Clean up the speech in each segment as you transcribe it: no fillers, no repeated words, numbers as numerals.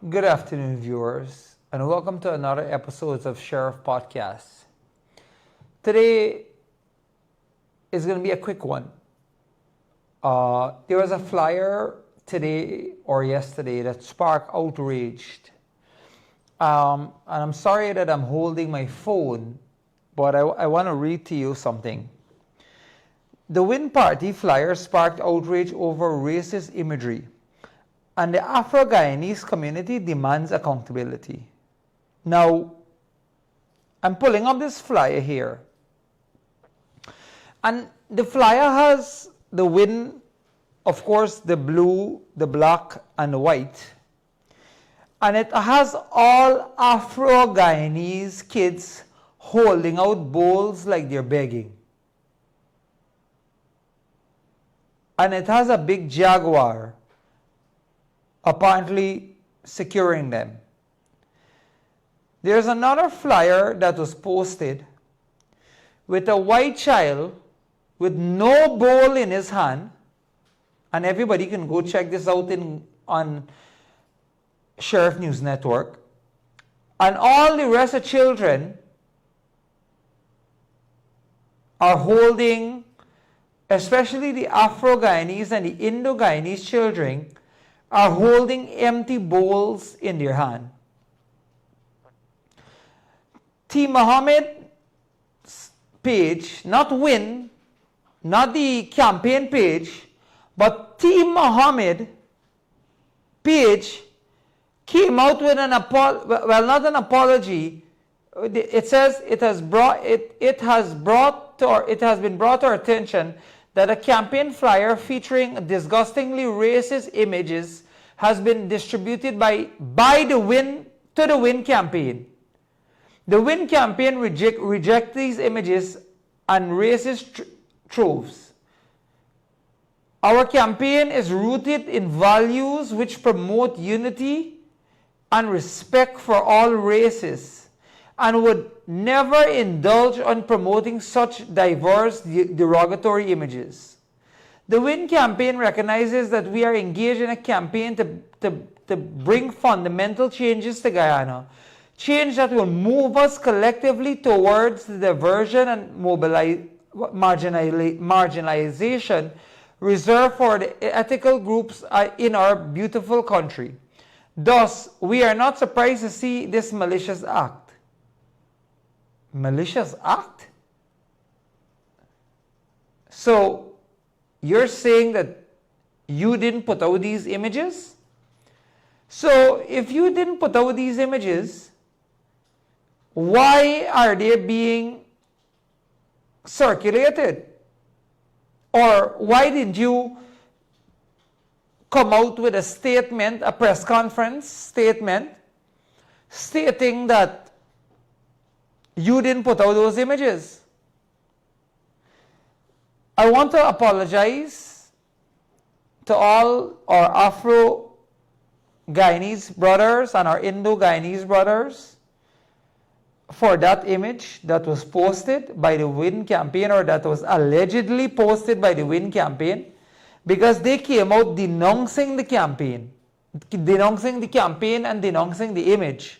Good afternoon, viewers, and welcome to another episode of Sheriff Podcast. Today is going to be a quick one. There was a flyer today or yesterday that sparked outrage. And I'm sorry that I'm holding my phone, but I want to read to you something. The Win Party flyer sparked outrage over racist imagery, and the Afro-Guyanese community demands accountability. Now, I'm pulling up this flyer here. And the flyer has the Win, of course, the blue, the black, and the white. And it has all Afro-Guyanese kids holding out bowls like they're begging. And it has a big jaguar apparently securing them. There's another flyer that was posted with a white child with no bowl in his hand, and everybody can go check this out on Sheriff News Network. And all the rest of children are holding, especially the Afro-Guyanese and the Indo-Guyanese children, are holding empty bowls in their hand. T. Muhammad's page, not Win, not the campaign page, but T. Muhammad page came out with an not an apology. It says it has been brought to our attention that a campaign flyer featuring disgustingly racist images has been distributed by the Win to the Win campaign. The Win campaign reject these images and racist tropes. Our campaign is rooted in values which promote unity and respect for all races, and would never indulge on promoting such diverse, derogatory images. The Win campaign recognizes that we are engaged in a campaign to bring fundamental changes to Guyana, change that will move us collectively towards the diversion and marginalization reserved for the ethical groups in our beautiful country. Thus, we are not surprised to see this malicious act. Malicious act? So, you're saying that you didn't put out these images? So, if you didn't put out these images, why are they being circulated? Or why didn't you come out with a statement, a press conference statement, stating that you didn't put out those images? I want to apologize to all our Afro-Guyanese brothers and our Indo-Guyanese brothers for that image that was posted by the Win campaign, or that was allegedly posted by the Win campaign, because they came out denouncing the campaign and denouncing the image.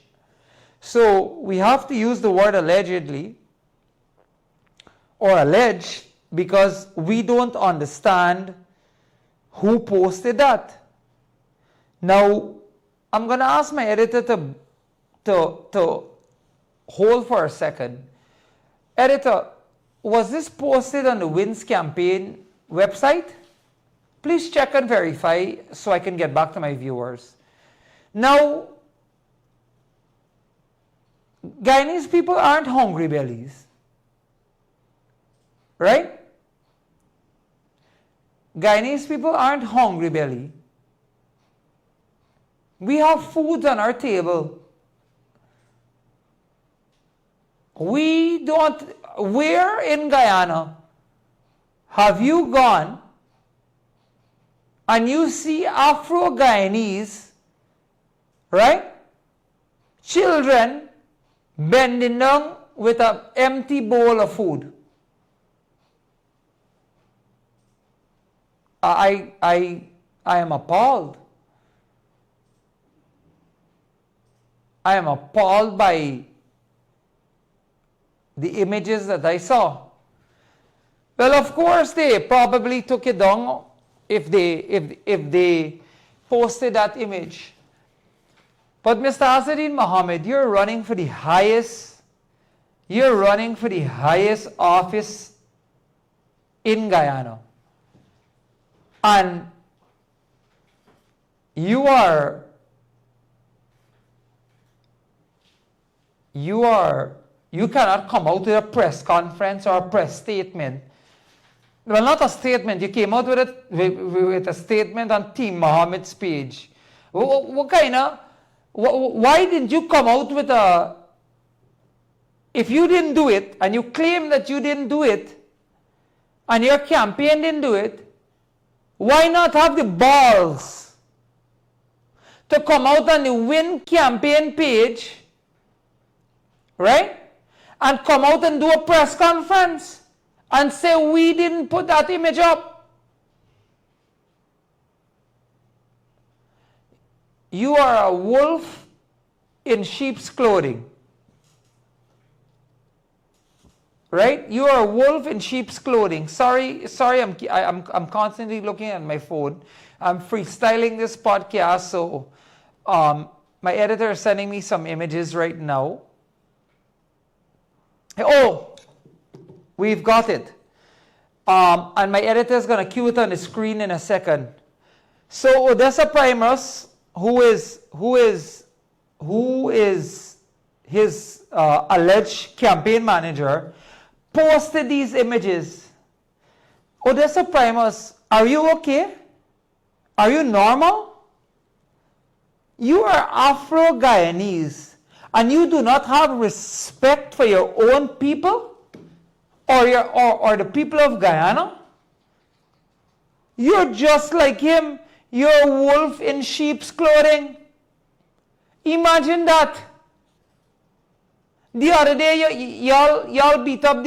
So we have to use the word allegedly or alleged, because we don't understand who posted that. Now, I'm going to ask my editor to hold for a second. Editor, was this posted on the Win's campaign website? Please check and verify so I can get back to my viewers. Now, Guyanese people aren't hungry bellies, right? Guyanese people aren't hungry belly. We have food on our table. Where in Guyana have you gone and you see Afro-Guyanese, right, children bending down with an empty bowl of food? I am appalled. I am appalled by the images that I saw. Well, of course, they probably took it down if they posted that image. But Mr. Asadin Mohammed, you're running for the highest office in Guyana. And you cannot come out with a press conference or a press statement. Well, not a statement. You came out with a statement on Team Mohammed's page. Why didn't you come out with a... If you didn't do it, and you claim that you didn't do it, and your campaign didn't do it, why not have the balls to come out on the Win campaign page, right? And come out and do a press conference and say, we didn't put that image up. You are a wolf in sheep's clothing. Right? You are a wolf in sheep's clothing. Sorry, I'm constantly looking at my phone. I'm freestyling this podcast, so my editor is sending me some images right now. Oh, we've got it. And my editor is going to cue it on the screen in a second. So Odessa Primus, who is his alleged campaign manager, posted these images. Odessa Primus, are you okay? Are you normal? You are Afro-Guyanese, and you do not have respect for your own people or the people of Guyana? You're just like him. You're a wolf in sheep's clothing. Imagine that. The other day, y'all beat up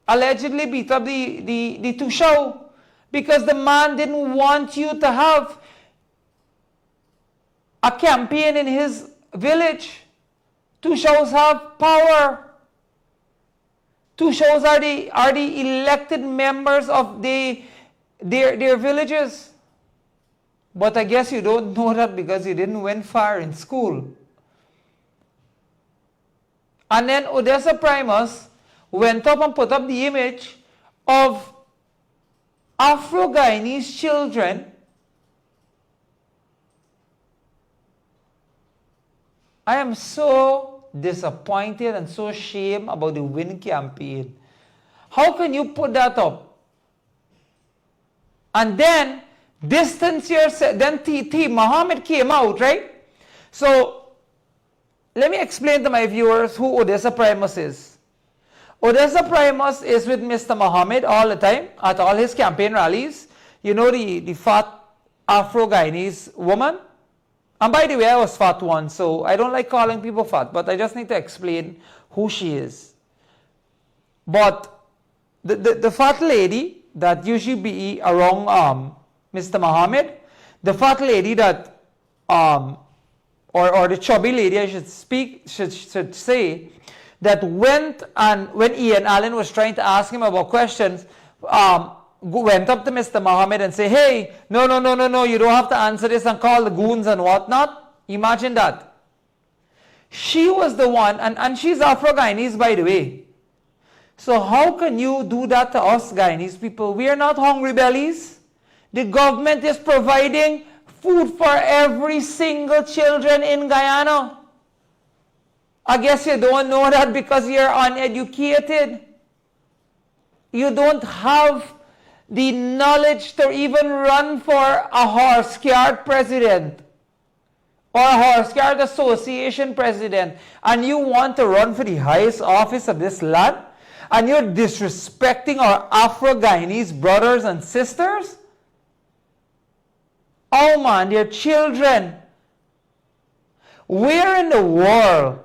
allegedly beat up the Tushao because the man didn't want you to have a campaign in his village. Tushaos have power. Tushaos are the elected members of their villages. But I guess you don't know that because you didn't went far in school. And then Odessa Primus went up and put up the image of Afro-Guyanese children I am so disappointed and so ashamed about the Win campaign. How can you put that up? And then distance yourself. Then T. Mohammed came out, right? So let me explain to my viewers who Odessa Primus is. Odessa Primus is with Mr. Mohammed all the time at all his campaign rallies. You know the fat Afro-Guyanese woman? And by the way, I was fat once, so I don't like calling people fat, but I just need to explain who she is. But the fat lady that usually be around Mr. Mohammed, the fat lady that, or the chubby lady, I should say, that went and when Ian Allen was trying to ask him about questions, went up to Mr. Mohammed and say, hey, no, you don't have to answer this, and call the goons and whatnot. Imagine that. She was the one, and she's Afro-Guyanese, by the way. So how can you do that to us Guyanese people? We are not hungry bellies. The government is providing food for every single children in Guyana. I guess you don't know that because you're uneducated. You don't have the knowledge to even run for a horse-cart president or a horse-cart association president, and you want to run for the highest office of this land, and you're disrespecting our Afro-Guyanese brothers and sisters? Oh man, they're children. Where in the world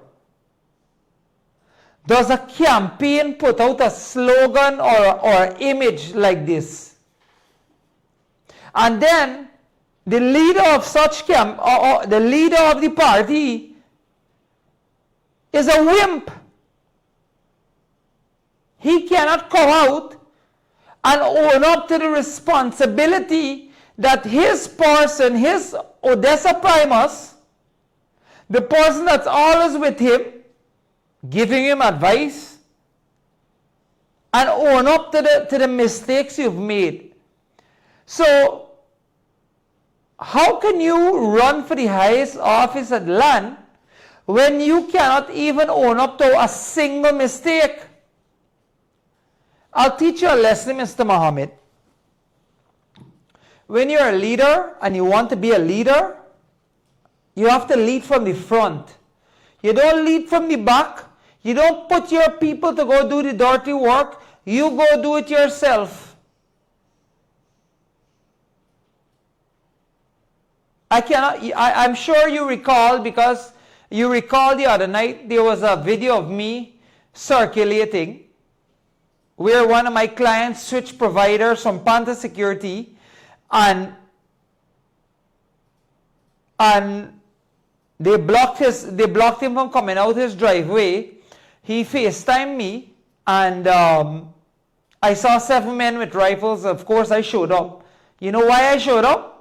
does a campaign put out a slogan or image like this? And then The leader of such camp, or the leader of the party, is a wimp. He cannot come out and own up to the responsibility that his person, his Odessa Primus, the person that's always with him, giving him advice, and own up to the mistakes you've made. So, how can you run for the highest office at land when you cannot even own up to a single mistake? I'll teach you a lesson, Mr. Mohammed. When you're a leader and you want to be a leader, you have to lead from the front. You don't lead from the back. You don't put your people to go do the dirty work. You go do it yourself. I'm sure you recall, because you recall the other night there was a video of me circulating where one of my clients switched providers from Panther Security, and they blocked him from coming out his driveway. He FaceTimed me, and I saw 7 men with rifles. Of course, I showed up. You know why I showed up?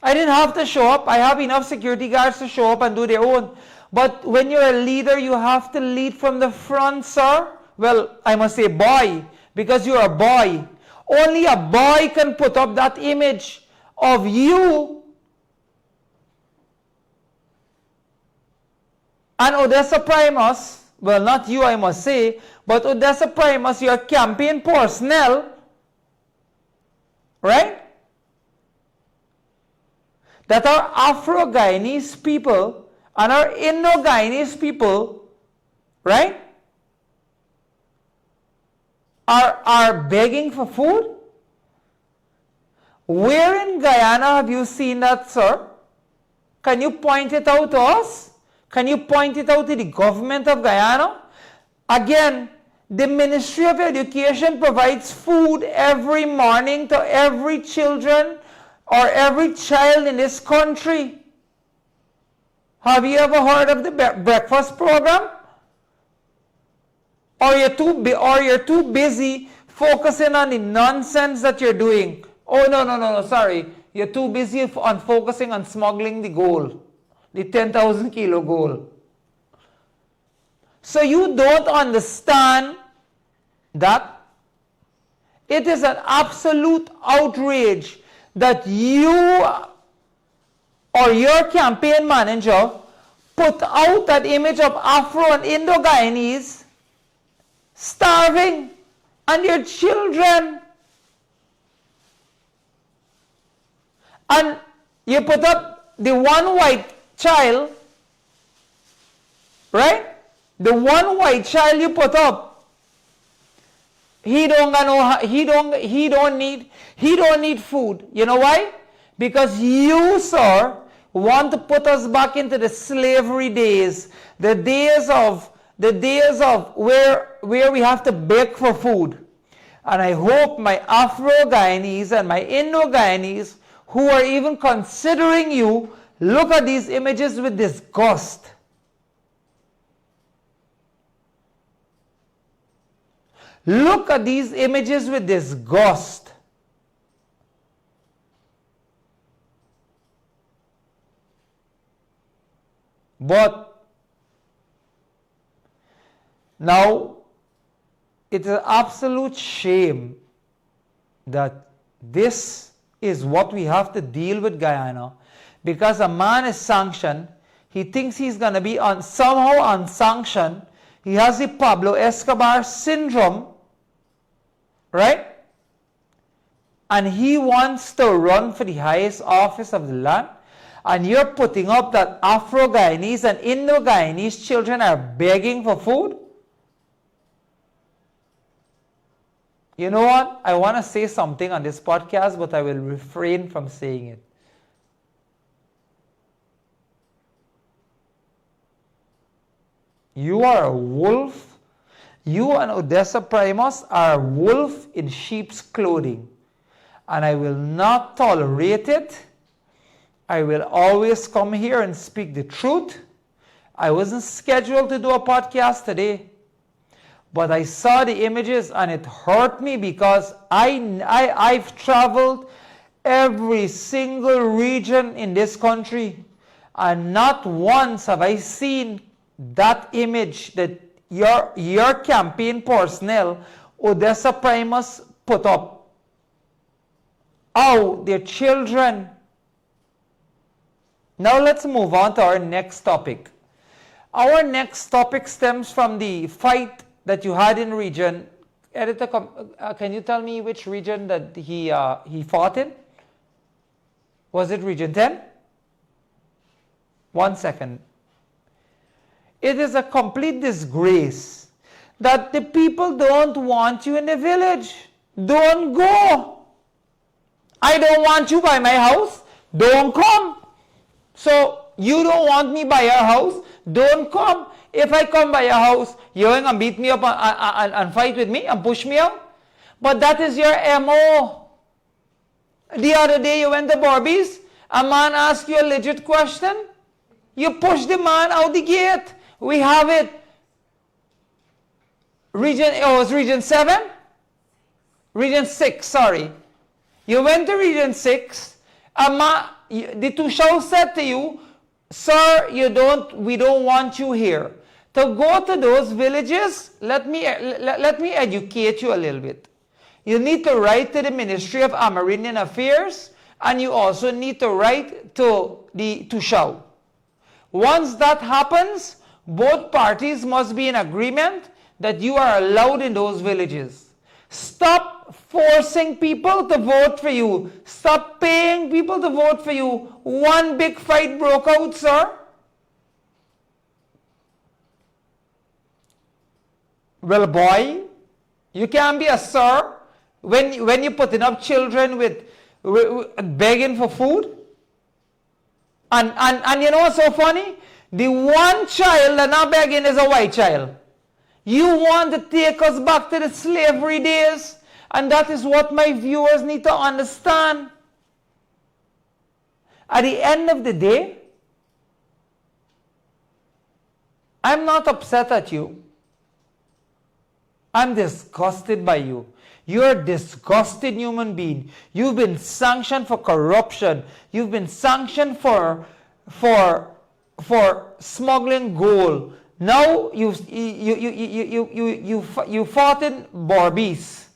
I didn't have to show up. I have enough security guards to show up and do their own. But when you're a leader, you have to lead from the front, sir. Well, I must say boy, because you're a boy. Only a boy can put up that image of you and Odessa Primus. Well, not you, I must say, but Odessa Primus, your campaign personnel, right? That our Afro-Guyanese people and our Indo-Guyanese people, right, are begging for food? Where in Guyana have you seen that, sir? Can you point it out to us? Can you point it out to the government of Guyana? Again, the Ministry of Education provides food every morning to every children or every child in this country. Have you ever heard of the breakfast program? Or you're too busy focusing on the nonsense that you're doing? Oh, no, sorry. You're too busy on focusing on smuggling the gold, the 10,000 kilo gold. So you don't understand that it is an absolute outrage that you or your campaign manager put out that image of Afro and Indo-Guyanese starving and their children. And you put up the one white child, right? The one white child you put up, he don't need food. You know why? Because you, sir, want to put us back into the slavery days, the days of where we have to beg for food. And I hope my Afro-Guyanese and my Indo-Guyanese who are even considering you look at these images with disgust. Look at these images with disgust. But now, it's an absolute shame that this is what we have to deal with Guyana, because a man is sanctioned. He thinks he's going to be somehow unsanctioned. He has the Pablo Escobar syndrome, right? And he wants to run for the highest office of the land. And you're putting up that Afro-Guyanese and Indo-Guyanese children are begging for food? You know what? I want to say something on this podcast, but I will refrain from saying it. You are a wolf. You and Odessa Primus are a wolf in sheep's clothing. And I will not tolerate it. I will always come here and speak the truth. I wasn't scheduled to do a podcast today, but I saw the images and it hurt me because I've traveled every single region in this country, and not once have I seen that image that your campaign personnel, Odessa Primus, put up. Oh, their children. Now let's move on to our next topic. Our next topic stems from the fight that you had in region. Editor, can you tell me which region that he fought in? Was it region 10? 1 second. It is a complete disgrace that the people don't want you in the village. Don't go. I don't want you by my house. Don't come. So you don't want me by your house. Don't come. If I come by your house, you're going to beat me up and fight with me and push me out. But that is your MO. The other day you went to Barbies. A man asked you a legit question. You push the man out the gate. We have it. It was region 7? Region 6, sorry. You went to region 6. The Tushao said to you, sir, we don't want you here. To go to those villages, let me educate you a little bit. You need to write to the Ministry of Amerindian Affairs, and you also need to write to the Tushao. Once that happens, both parties must be in agreement that you are allowed in those villages. Stop forcing people to vote for you. Stop paying people to vote for you. One big fight broke out, sir. Well, boy, you can't be a sir when you're putting up children with begging for food. And you know what's so funny? The one child that not begging is a white child. You want to take us back to the slavery days, and that is what my viewers need to understand. At the end of the day, I'm not upset at you. I'm disgusted by you. You're a disgusted human being. You've been sanctioned for corruption. You've been sanctioned for smuggling gold. Now you fought in Barbies,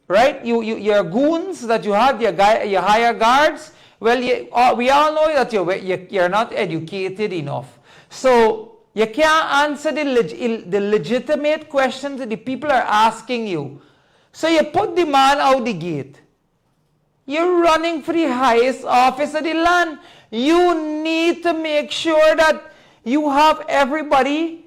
right? Your goons that you had, your higher guards. Well, we all know that you're not educated enough. So you can't answer the legitimate questions that the people are asking you. So you put the man out the gate. You're running for the highest office of the land. You need to make sure that you have everybody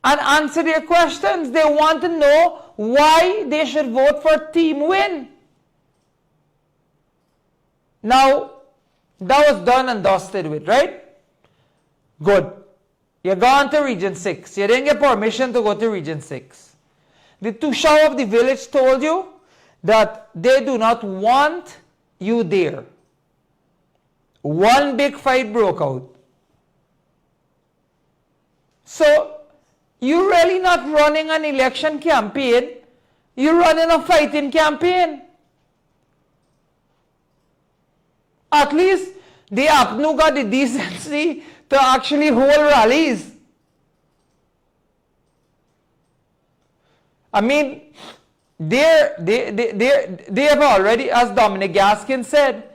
and answer their questions. They want to know why they should vote for Team Win. Now, that was done and dusted with, right? Good. You're gone to Region 6. You didn't get permission to go to Region 6. The Tushao of the village told you that they do not want you there. One big fight broke out. So, you're really not running an election campaign. You're running a fighting campaign. At least the APNU got the decency to actually hold rallies. I mean, they have already, as Dominic Gaskin said,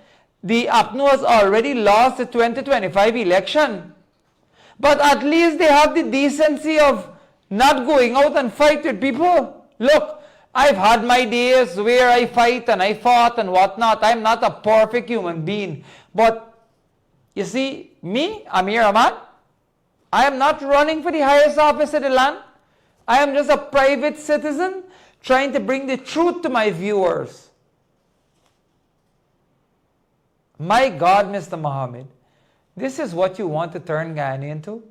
the APNU has already lost the 2025 election. But at least they have the decency of not going out and fight with people. Look, I've had my days where I fight and I fought and whatnot. I'm not a perfect human being. But you see, me, Amir Ahmad, I am not running for the highest office of the land. I am just a private citizen trying to bring the truth to my viewers. My God, Mr. Muhammad, this is what you want to turn Guyana into?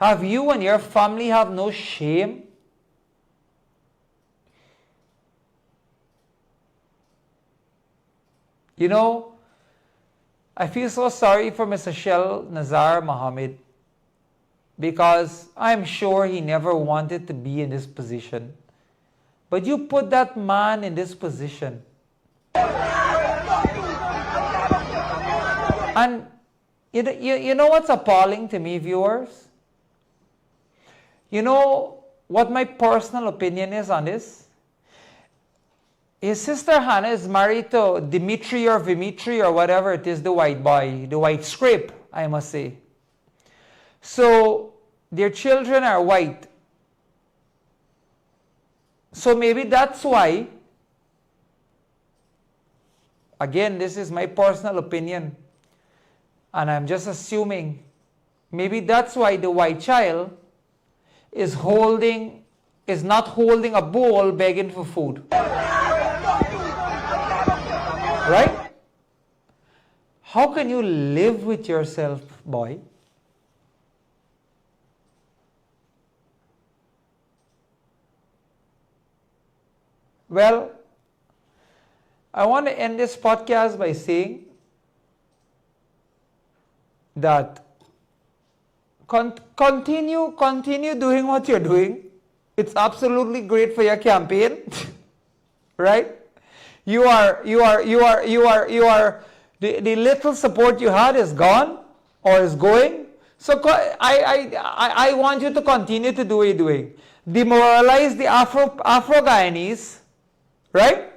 Have you and your family have no shame? You know, I feel so sorry for Mr. Shel Nazar Mohammed, because I'm sure he never wanted to be in this position. But you put that man in this position. And you know what's appalling to me, viewers? You know what my personal opinion is on this? His sister Hannah is married to Dimitri or Vimitri or whatever it is, the white boy, the white scrape, I must say. So their children are white. So maybe that's why, again, this is my personal opinion, and I'm just assuming, maybe that's why the white child is not holding a bowl begging for food. Right? How can you live with yourself, boy? Well, I want to end this podcast by saying that continue doing what you're doing. It's absolutely great for your campaign, right? The little support you had is gone or is going. So I want you to continue to do what you're doing. Demoralize the Afro-Guyanese, right?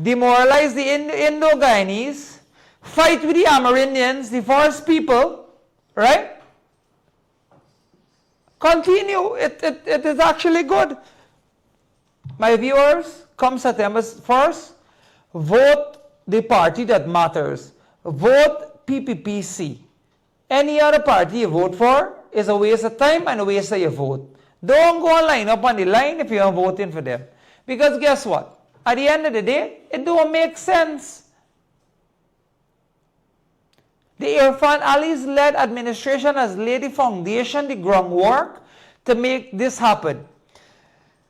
Demoralize the Indo-Guyanese. Fight with the Amerindians, the forest people, right? Continue. It is actually good. My viewers, come September 1st, vote the party that matters. Vote PPPC. Any other party you vote for is a waste of time and a waste of your vote. Don't go and line up on the line if you're voting for them. Because guess what? At the end of the day, it don't make sense. The Irfan Ali's-led administration has laid the foundation, the groundwork to make this happen.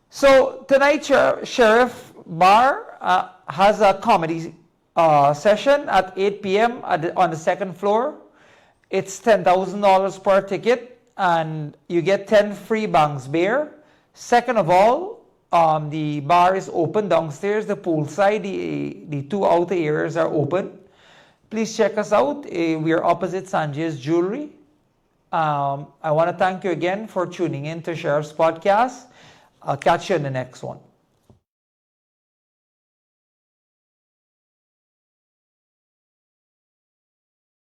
So tonight, Sheriff Barr has a comedy session at 8 p.m. on the second floor. It's $10,000 per ticket, and you get 10 free bangs beer. Second of all, the bar is open downstairs, the poolside, the two outer areas are open. Please check us out. We are opposite Sanjay's Jewelry. I want to thank you again for tuning in to Sheriff's Podcast. I'll catch you in the next one.